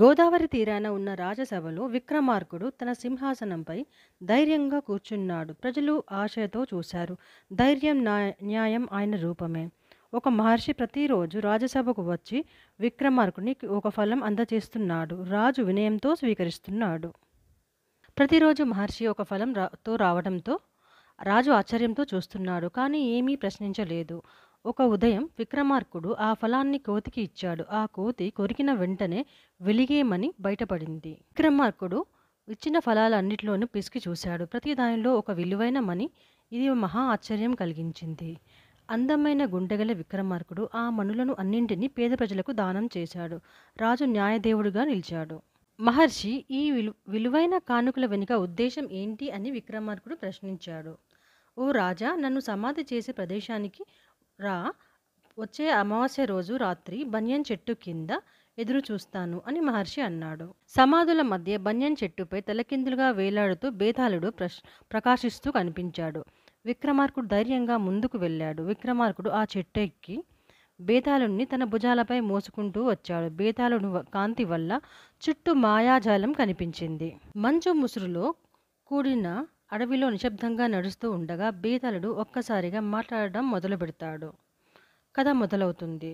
గోదావరి తీరాన ఉన్న రాజసభలో విక్రమార్కుడు తన సింహాసనంపై ధైర్యంగా కూర్చున్నాడు. ప్రజలు ఆశతో చూశారు. ధైర్యం, న్యాయం ఆయన రూపమే. ఒక మహర్షి ప్రతిరోజు రాజసభకు వచ్చి విక్రమార్కునికి ఒక ఫలం అందజేస్తున్నాడు. రాజు వినయంతో స్వీకరిస్తున్నాడు. ప్రతిరోజు మహర్షి ఒక తో రావడంతో రాజు ఆశ్చర్యంతో చూస్తున్నాడు. కానీ ఏమీ ప్రశ్నించలేదు. ఒక ఉదయం విక్రమార్కుడు ఆ ఫలాన్ని కోతికి ఇచ్చాడు. ఆ కోతి కొరికిన వెంటనే వెలిగేమని బయటపడింది. విక్రమార్కుడు ఇచ్చిన ఫలాలన్నిటిలోనూ పిసికి చూశాడు. ప్రతి దానిలో ఒక విలువైన మణి. ఇది మహా ఆశ్చర్యం కలిగించింది. అందమైన గుండెగల విక్రమార్కుడు ఆ మణులను అన్నింటినీ పేద ప్రజలకు దానం చేశాడు. రాజు న్యాయదేవుడిగా నిలిచాడు. మహర్షి ఈ విలువైన కానుకల వెనుక ఉద్దేశం ఏంటి అని విక్రమార్కుడు ప్రశ్నించాడు. ఓ రాజా, నన్ను సమాధి చేసే ప్రదేశానికి రా. వచ్చే అమావాస్య రోజు రాత్రి బన్యన్ చెట్టు కింద ఎదురు చూస్తాను అని మహర్షి అన్నాడు. సమాధుల మధ్య బన్యన్ చెట్టుపై తలకిందులుగా వేలాడుతూ బేతాళుడు ప్రకాశిస్తూ కనిపించాడు. విక్రమార్కుడు ధైర్యంగా ముందుకు వెళ్ళాడు. విక్రమార్కుడు ఆ చెట్టు ఎక్కి బేతాళుడిని తన భుజాలపై మోసుకుంటూ వచ్చాడు. బేతాళుడి కాంతి వల్ల చుట్టూ మాయాజాలం కనిపించింది. మంచు ముసురులో కూడిన అడవిలో నిశ్శబ్దంగా నడుస్తూ ఉండగా బేతాళుడు ఒక్కసారిగా మాట్లాడడం మొదలు పెడతాడు. కథ మొదలవుతుంది.